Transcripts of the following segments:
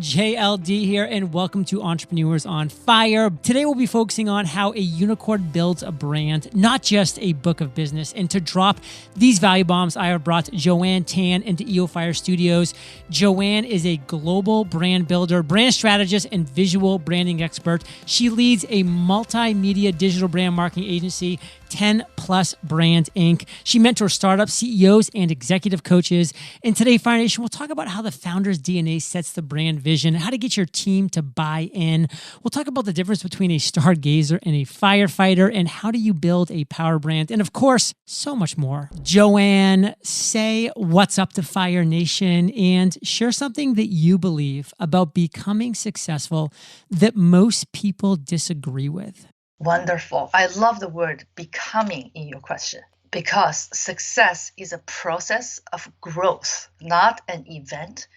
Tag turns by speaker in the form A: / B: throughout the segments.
A: JLD here, and welcome to Entrepreneurs on Fire. Today we'll be focusing on how a unicorn builds a brand, not just a book of business. And to drop these value bombs, I have brought Joanne Tan into EO Fire Studios. Joanne is a global brand builder, brand strategist, and visual branding expert. She leads a multimedia digital brand marketing agency, 10 Plus Brand Inc. She mentors startup CEOs and executive coaches. And today, Fire Nation, we'll talk about how the founder's DNA sets the brand vision, how to get your team to buy in. We'll talk about the difference between a stargazer and a firefighter, and how do you build a power brand, and of course, so much more. Joanne, say what's up to Fire Nation and share something that you believe about becoming successful that most people disagree with.
B: Wonderful. I love the word becoming in your question, because success is a process of growth, not an event.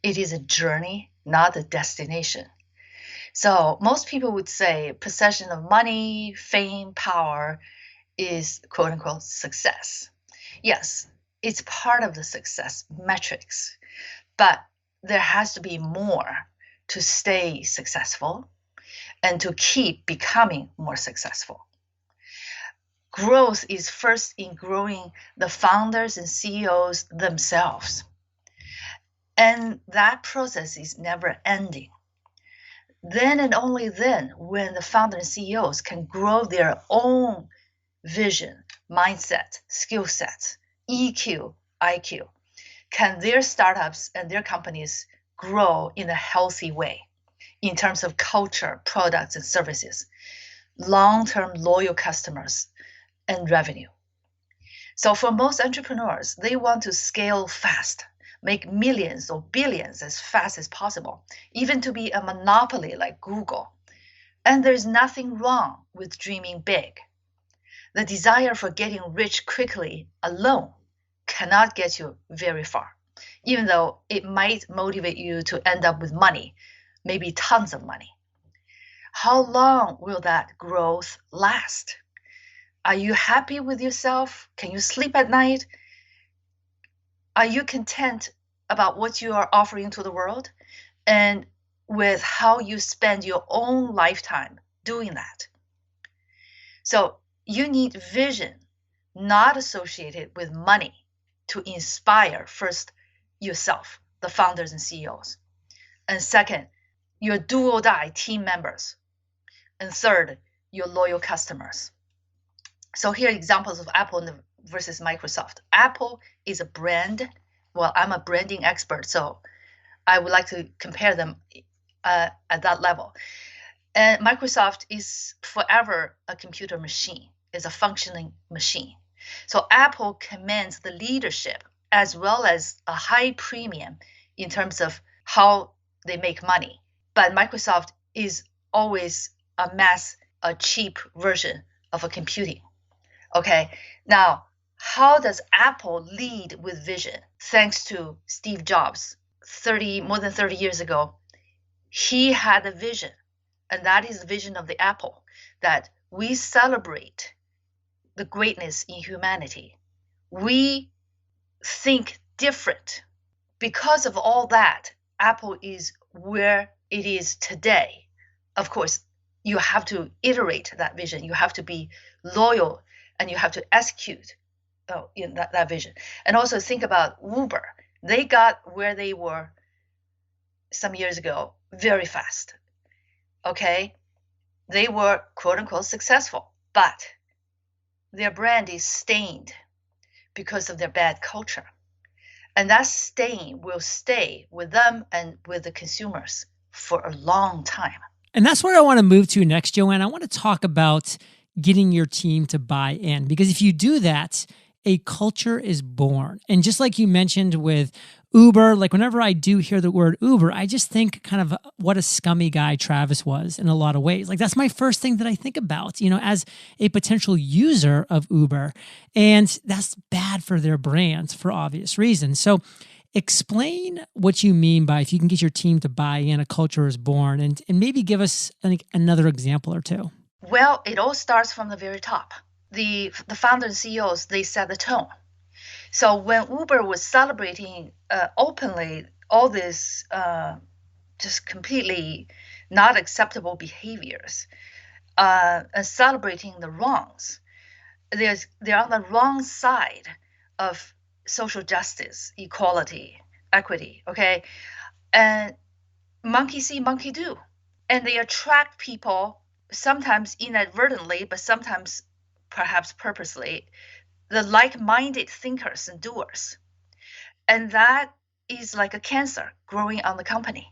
B: It is a journey, not a destination. So most people would say possession of money, fame, power is quote unquote success. Yes, it's part of the success metrics, but there has to be more to stay successful and to keep becoming more successful. Growth is first in growing the founders and CEOs themselves. And that process is never ending. Then and only then, when the founders and CEOs can grow their own vision, mindset, skill sets, EQ, IQ, can their startups and their companies grow in a healthy way in terms of culture, products, and services, long-term loyal customers, and revenue. So for most entrepreneurs, they want to scale fast, make millions or billions as fast as possible, even to be a monopoly like Google. And there's nothing wrong with dreaming big. The desire for getting rich quickly alone cannot get you very far, even though it might motivate you to end up with money, maybe tons of money. How long will that growth last? Are you happy with yourself? Can you sleep at night? Are you content about what you are offering to the world and with how you spend your own lifetime doing that? So you need vision, not associated with money, to inspire first yourself, the founders and CEOs. And second, your do or die team members. And third, your loyal customers. So here are examples of Apple versus Microsoft. Apple is a brand. Well, I'm a branding expert, so I would like to compare them at that level. And Microsoft is forever a computer machine, is a functioning machine. So Apple commands the leadership as well as a high premium in terms of how they make money. But Microsoft is always a cheap version of a computing. Okay, now how does Apple lead with vision? Thanks to Steve Jobs, more than 30 years ago, he had a vision, and that is the vision of the Apple, that we celebrate the greatness in humanity. We think different. Because of all that, Apple is where it is today. Of course, you have to iterate that vision. You have to be loyal, and you have to execute in that vision. And also think about Uber. They got where they were some years ago very fast. Okay? They were quote unquote successful, but their brand is stained because of their bad culture. And that stain will stay with them and with the consumers for a long time.
A: And that's where I want to move to next, Joanne. I want to talk about getting your team to buy in, because if you do that, a culture is born. And just like you mentioned with Uber, like whenever I do hear the word Uber, I just think kind of what a scummy guy Travis was in a lot of ways. Like that's my first thing that I think about, as a potential user of Uber. And that's bad for their brand for obvious reasons. So explain what you mean by if you can get your team to buy in, a culture is born, and maybe give us another example or two.
B: Well, it all starts from the very top. The founders and CEOs, they set the tone. So when Uber was celebrating openly all this just completely not acceptable behaviors, and celebrating the wrongs. They're on the wrong side of social justice, equality, equity, okay? And monkey see, monkey do. And they attract people, sometimes inadvertently, but sometimes perhaps purposely, the like-minded thinkers and doers. And that is like a cancer growing on the company.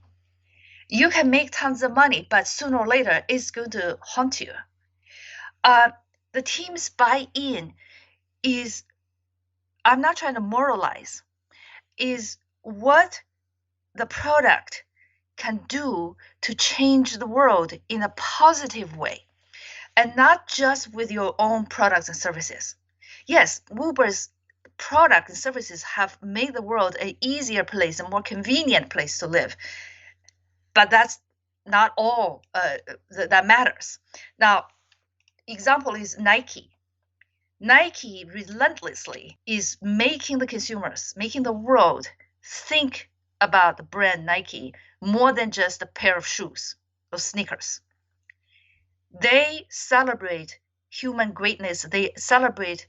B: You can make tons of money, but sooner or later it's going to haunt you. The team's buy-in is, I'm not trying to moralize, is what the product can do to change the world in a positive way, and not just with your own products and services. Yes, Uber's product and services have made the world an easier place, a more convenient place to live, but that's not all that matters. Now, example is Nike. Nike relentlessly is making the consumers, making the world think about the brand Nike more than just a pair of shoes or sneakers. They celebrate human greatness. They celebrate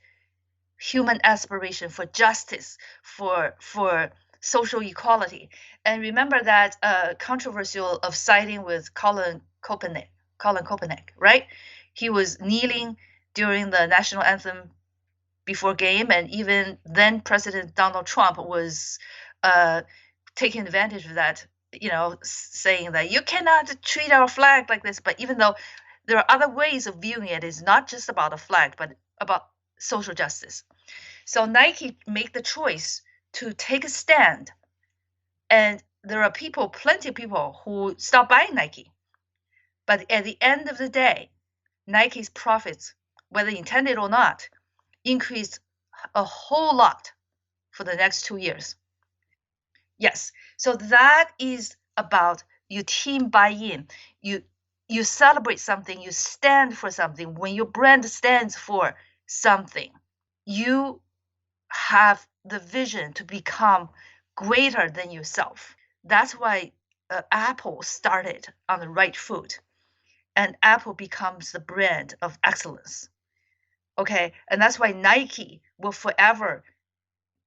B: human aspiration for justice, for social equality. And remember that controversial of siding with Colin Kaepernick, right? He was kneeling during the national anthem before game, and even then President Donald Trump was taking advantage of that, saying that you cannot treat our flag like this. But even though there are other ways of viewing it, it's not just about a flag, but about social justice. So Nike made the choice to take a stand, and there are plenty of people who stop buying Nike. But at the end of the day, Nike's profits, whether intended or not, increased a whole lot for the next 2 years. Yes, so that is about your team buy-in. You celebrate something, you stand for something. When your brand stands for something, you have the vision to become greater than yourself. That's why Apple started on the right foot, and Apple becomes the brand of excellence. Okay, and that's why Nike will forever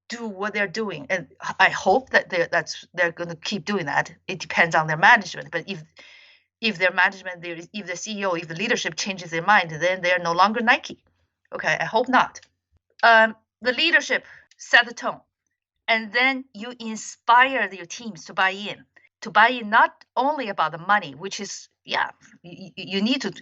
B: do what they're doing, and I hope that they're going to keep doing that. It depends on their management, but if their management, if the CEO, if the leadership changes their mind, then they're no longer Nike. Okay, I hope not. The leadership set the tone, and then you inspire your teams to buy in. To buy in not only about the money, which is, you need to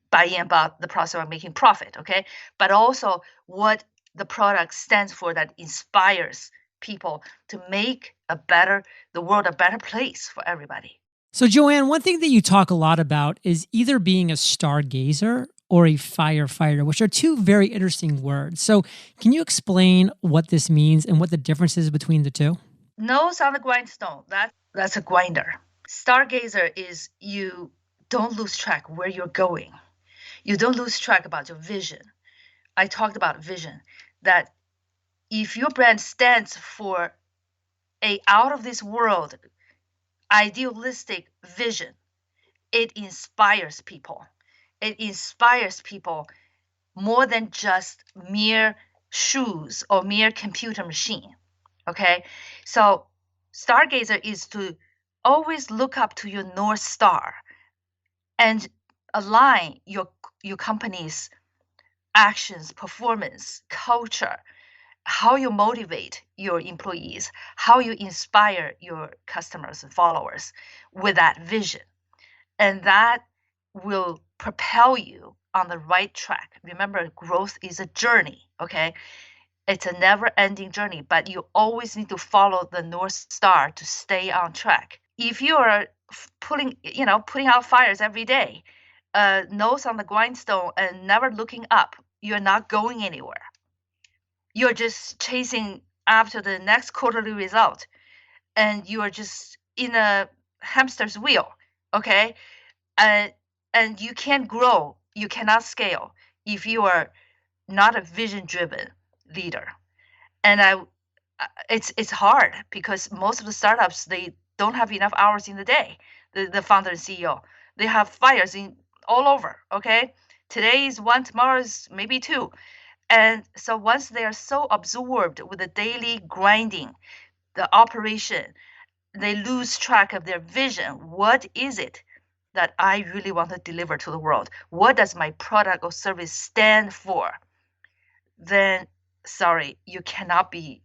B: buy in about the process of making profit, okay? But also what the product stands for, that inspires people to make the world a better place for everybody.
A: So, Joanne, one thing that you talk a lot about is either being a stargazer or a firefighter, which are two very interesting words. So, can you explain what this means and what the difference is between the two?
B: Nose on the grindstone, that's a grinder. Stargazer is you don't lose track where you're going. You don't lose track about your vision. I talked about vision, that if your brand stands for a out of this world idealistic vision, it inspires people. It inspires people more than just mere shoes or mere computer machine. Okay, so Stargazer is to always look up to your North Star and align your company's actions, performance, culture, how you motivate your employees, how you inspire your customers and followers with that vision. And that will propel you on the right track. Remember, growth is a journey, okay? It's a never-ending journey, but you always need to follow the North Star to stay on track. If you are putting out fires every day, nose on the grindstone and never looking up, you're not going anywhere. You're just chasing after the next quarterly result, and you are just in a hamster's wheel, okay? And you can't grow, you cannot scale if you are not a vision-driven leader. And it's hard because most of the startups, they don't have enough hours in the day. The founder and CEO, they have fires in all over. Okay, today is one, tomorrow is maybe two. And so once they are so absorbed with the daily grinding, the operation, they lose track of their vision. What is it that I really want to deliver to the world? What does my product or service stand for? Then, sorry, you cannot be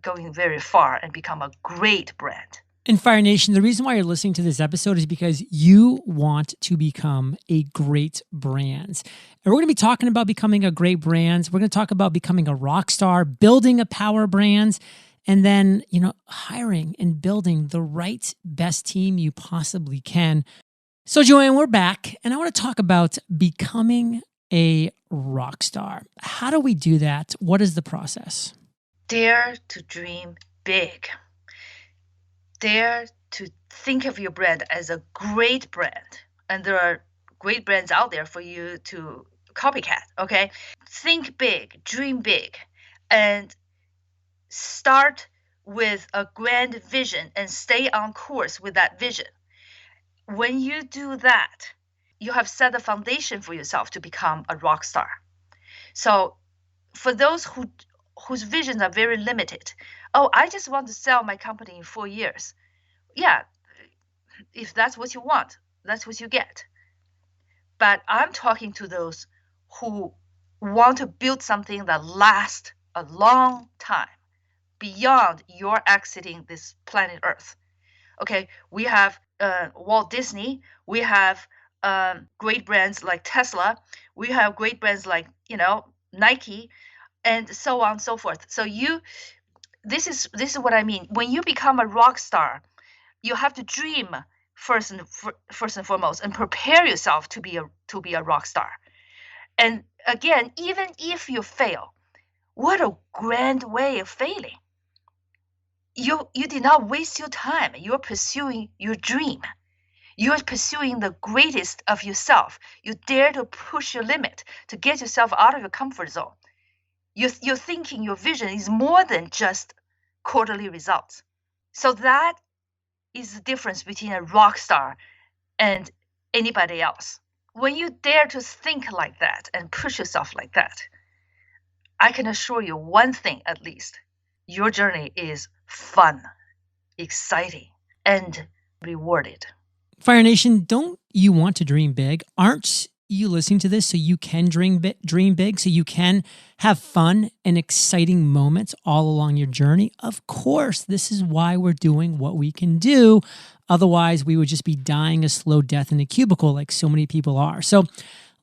B: going very far and become a great brand.
A: And Fire Nation, the reason why you're listening to this episode is because you want to become a great brand. And we're going to be talking about becoming a great brand. We're going to talk about becoming a rock star, building a power brand, and then, hiring and building the right best team you possibly can. So Joanne, we're back, and I want to talk about becoming a rock star. How do we do that? What is the process?
B: Dare to dream big. Dare to think of your brand as a great brand. And there are great brands out there for you to copycat, okay? Think big, dream big, and start with a grand vision and stay on course with that vision. When you do that, you have set the foundation for yourself to become a rock star. So for those whose visions are very limited, oh, I just want to sell my company in 4 years. Yeah, if that's what you want, that's what you get. But I'm talking to those who want to build something that lasts a long time beyond your exiting this planet Earth. Okay, we have Walt Disney, we have great brands like Tesla, we have great brands like Nike, and so on and so forth. So this is what I mean. When you become a rock star, you have to dream first and foremost, and prepare yourself to be a rock star. And again, even if you fail, what a grand way of failing. You did not waste your time. You're pursuing your dream. You're pursuing the greatest of yourself. You dare to push your limit, to get yourself out of your comfort zone. Your thinking, your vision is more than just quarterly results. So that is the difference between a rock star and anybody else. When you dare to think like that and push yourself like that, I can assure you one thing at least. Your journey is fun, exciting, and rewarded.
A: Fire Nation, don't you want to dream big? Aren't you listening to this so you can dream big, so you can have fun and exciting moments all along your journey? Of course, this is why we're doing what we can do. Otherwise, we would just be dying a slow death in a cubicle like so many people are. So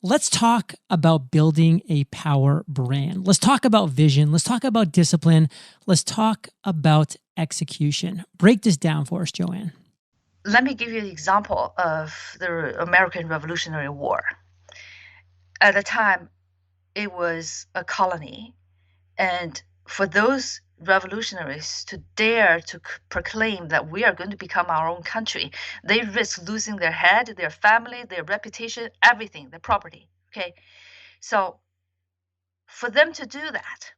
A: let's talk about building a power brand. Let's talk about vision. Let's talk about discipline. Let's talk about execution. Break this down for us, Joanne.
B: Let me give you an example of the American Revolutionary War. At the time, it was a colony. And for those revolutionaries to dare to proclaim that we are going to become our own country, they risk losing their head, their family, their reputation, everything, their property. Okay, so for them to do that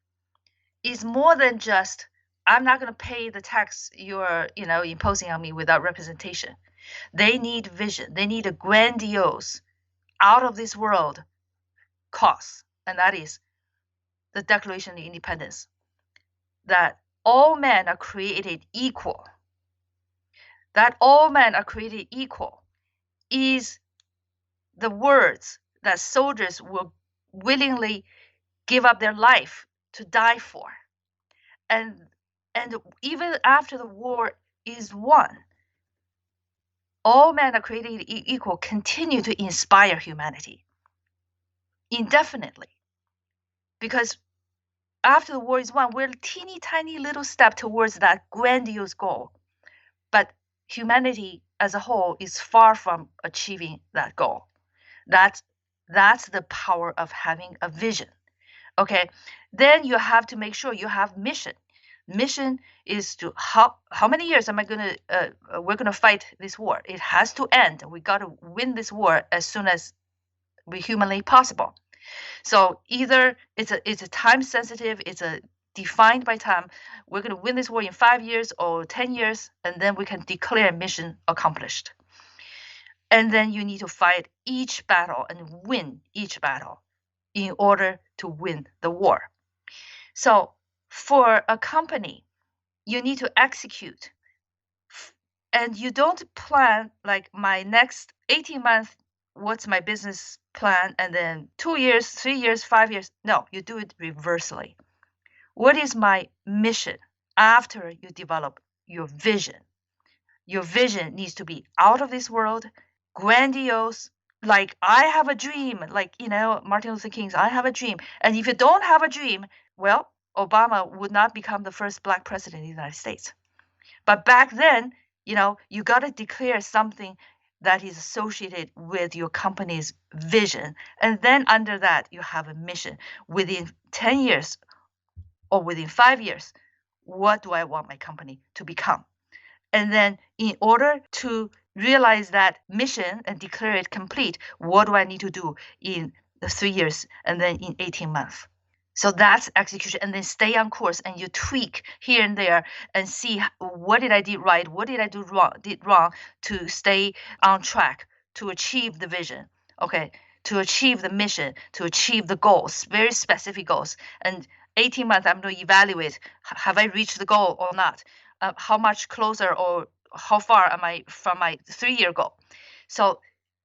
B: is more than just, I'm not going to pay the tax you're imposing on me without representation. They need vision. They need a grandiose, out of this world cause, and that is the Declaration of Independence, that all men are created equal. That all men are created equal is the words that soldiers will willingly give up their life to die for. And even after the war is won, all men are created equal continue to inspire humanity indefinitely. Because after the war is won, we're a teeny tiny little step towards that grandiose goal. But humanity as a whole is far from achieving that goal. That's the power of having a vision. Okay, then you have to make sure you have mission. Mission is to how many years am I we're gonna fight this war? It has to end. We got to win this war as soon as we humanly possible. So either it's a time sensitive, it's a defined by time. We're going to win this war in 5 years or 10 years, and then we can declare mission accomplished. And then you need to fight each battle and win each battle in order to win the war. So for a company, you need to execute. And you don't plan like my next 18 months, what's my business plan, and then 2 years, 3 years, 5 years. No, you do it reversely. What is my mission after you develop your vision? Your vision needs to be out of this world, grandiose. Like, I have a dream, like, Martin Luther King's, I have a dream. And if you don't have a dream, well, Obama would not become the first Black president in the United States. But back then, you got to declare something that is associated with your company's vision. And then under that, you have a mission. Within 10 years or within 5 years, what do I want my company to become? And then in order to realize that mission and declare it complete, what do I need to do in the 3 years and then in 18 months? So that's execution, and then stay on course, and you tweak here and there and see what did I do right, what did I do wrong to stay on track to achieve the vision, okay, to achieve the mission, to achieve the goals, very specific goals. And 18 months, I'm going to evaluate, have I reached the goal or not? How much closer or how far am I from my 3-year goal? So,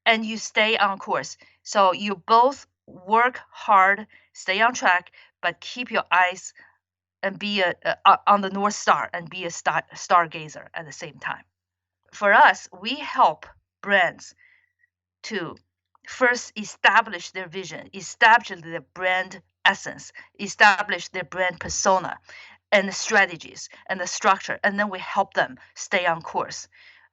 B: and you stay on course. So you both work hard, stay on track, but keep your eyes and be on the North Star and be a stargazer at the same time. For us, we help brands to first establish their vision, establish their brand essence, establish their brand persona and the strategies and the structure, and then we help them stay on course,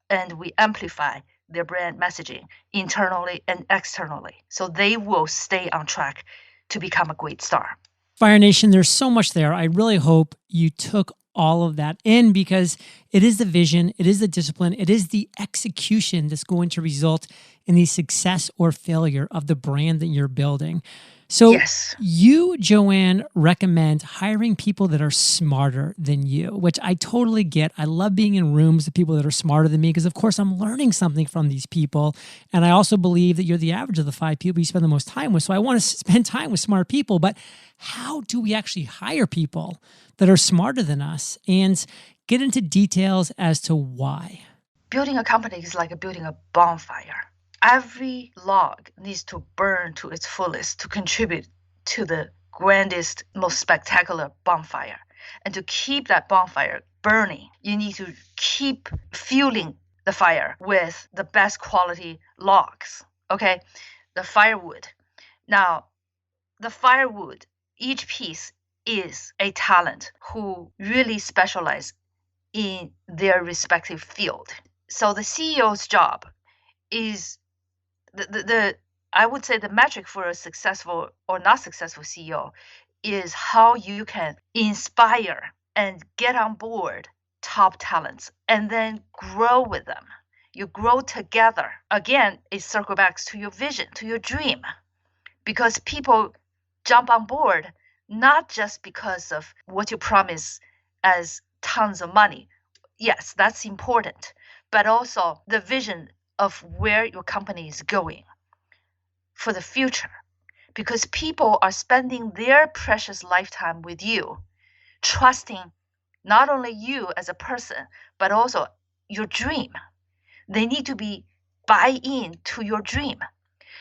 B: and we amplify their brand messaging internally and externally, so they will stay on track to become a great star.
A: Fire Nation, there's so much there. I really hope you took all of that in, because it is the vision, it is the discipline, it is the execution that's going to result in the success or failure of the brand that you're building. So
B: yes,
A: you, Joanne, recommend hiring people that are smarter than you, which I totally get. I love being in rooms with people that are smarter than me because, of course, I'm learning something from these people. And I also believe that you're the average of the 5 people you spend the most time with. So I want to spend time with smart people. But how do we actually hire people that are smarter than us, and get into details as to why?
B: Building a company is like building a bonfire. Every log needs to burn to its fullest to contribute to the grandest, most spectacular bonfire. And to keep that bonfire burning, you need to keep fueling the fire with the best quality logs, okay? The firewood. Now, the firewood, each piece is a talent who really specialize in their respective field. So the CEO's job is I would say the metric for a successful or not successful CEO is how you can inspire and get on board top talents and then grow with them. You grow together. Again, it circles back to your vision, to your dream, because people jump on board not just because of what you promise as tons of money. Yes, that's important, but also the vision of where your company is going for the future, because people are spending their precious lifetime with you, trusting not only you as a person, but also your dream. They need to be buy in to your dream.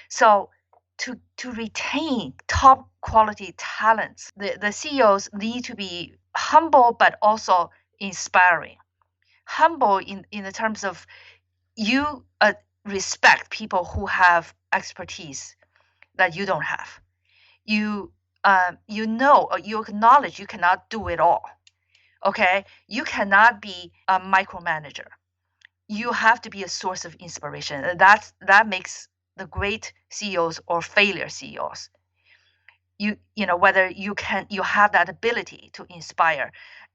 B: So to retain top quality talents, the CEOs need to be humble, but also inspiring. Humble in the terms of you respect people who have expertise that you don't have. You acknowledge you cannot do it all. Okay, you cannot be a micromanager. You have to be a source of inspiration. That makes the great CEOs or failure CEOs. You know whether you have that ability to inspire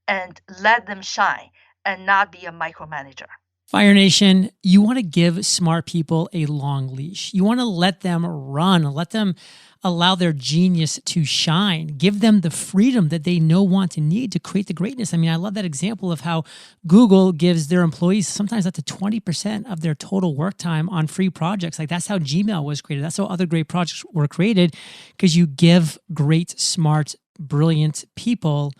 B: and let them shine and not be a micromanager.
A: Fire Nation, you want to give smart people a long leash. You want to let them run, let them allow their genius to shine, give them the freedom that they know, want, and need to create the greatness. I mean, I love that example of how Google gives their employees sometimes up to 20% of their total work time on free projects. Like that's how Gmail was created. That's how other great projects were created, because you give great, smart, brilliant people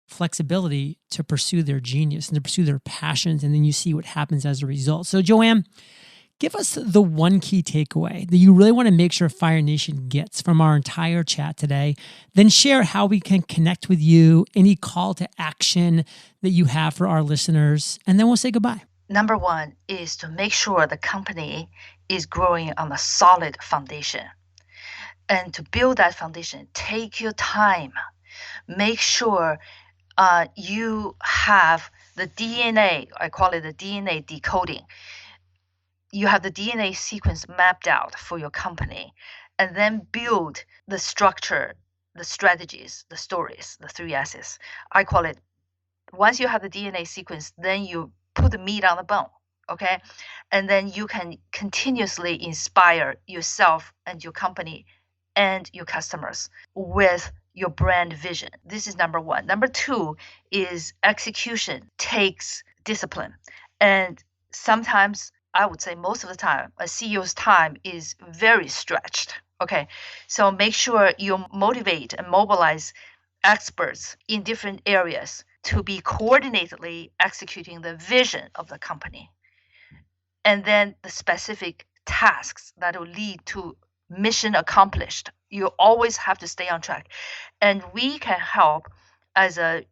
A: flexibility to pursue their genius and to pursue their passions, and then you see what happens as a result. So Joanne, give us the one key takeaway that you really want to make sure Fire Nation gets from our entire chat today. Then share how we can connect with you, any call to action that you have for our listeners, and then we'll say goodbye.
B: Number one is to make sure the company is growing on a solid foundation. And to build that foundation, take your time. Make sure you have the DNA, I call it the DNA decoding. You have the DNA sequence mapped out for your company, and then build the structure, the strategies, the stories, the 3 S's. I call it, once you have the DNA sequence, then you put the meat on the bone, okay? And then you can continuously inspire yourself and your company and your customers with your brand vision. This is number one. Number two is execution takes discipline. And sometimes, I would say most of the time, a CEO's time is very stretched. Okay, so make sure you motivate and mobilize experts in different areas to be coordinatedly executing the vision of the company. And then the specific tasks that will lead to mission accomplished. You always have to stay on track. And we can help as a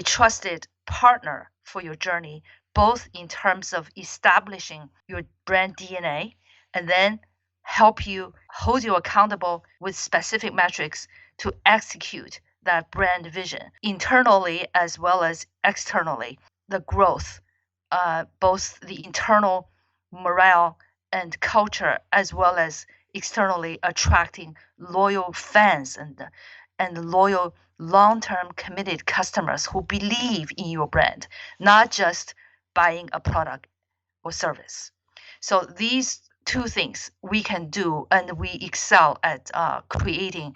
B: trusted partner for your journey, both in terms of establishing your brand DNA and then help you hold you accountable with specific metrics to execute that brand vision internally as well as externally. The growth, both the internal morale and culture, as well as externally attracting loyal fans and loyal long-term committed customers who believe in your brand, not just buying a product or service. So these two things we can do, and we excel at creating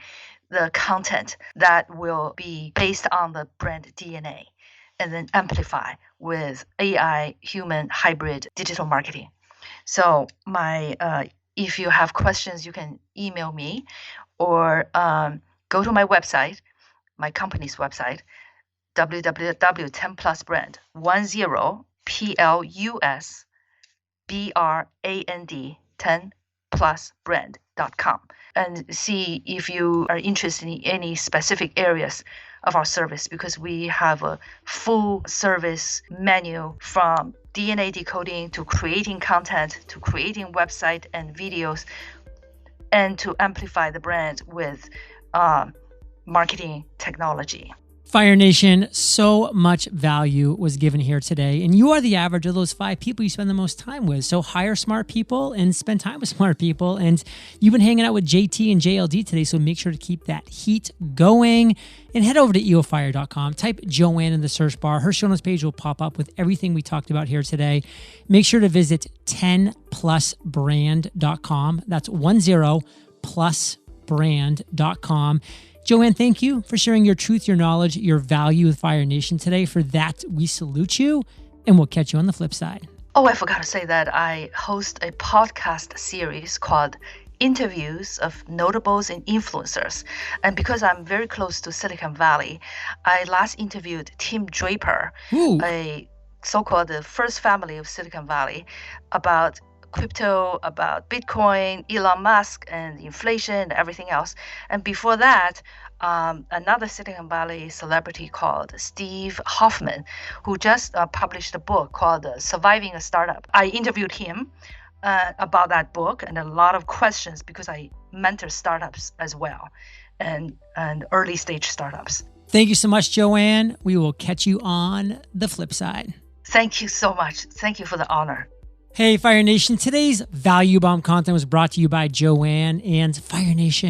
B: the content that will be based on the brand DNA and then amplify with AI, human, hybrid digital marketing. So if you have questions, you can email me or go to my website, my company's website, www.10plusbrand, 10plusbrand, 10plusbrand.com, and see if you are interested in any specific areas of our service, because we have a full service menu from DNA decoding to creating content, to creating website and videos, and to amplify the brand with marketing technology.
A: Fire Nation, so much value was given here today, and you are the average of those 5 people you spend the most time with. So hire smart people and spend time with smart people. And you've been hanging out with JT and JLD today, so make sure to keep that heat going. And head over to eofire.com, type Joanne in the search bar. Her show notes page will pop up with everything we talked about here today. Make sure to visit 10plusbrand.com. That's 10plusbrand.com. Joanne, thank you for sharing your truth, your knowledge, your value with Fire Nation today. For that, we salute you, and we'll catch you on the flip side.
B: Oh, I forgot to say that I host a podcast series called Interviews of Notables and Influencers. And because I'm very close to Silicon Valley, I last interviewed Tim Draper, a so-called the first family of Silicon Valley, about crypto, about Bitcoin, Elon Musk, and inflation, and everything else. And before that, another Silicon Valley celebrity called Steve Hoffman, who just published a book called Surviving a Startup. I interviewed him about that book and a lot of questions, because I mentor startups as well, and early stage startups.
A: Thank you so much, Joanne. We will catch you on the flip side.
B: Thank you so much. Thank you for the honor.
A: Hey, Fire Nation. Today's Value Bomb content was brought to you by Joanne, and Fire Nation.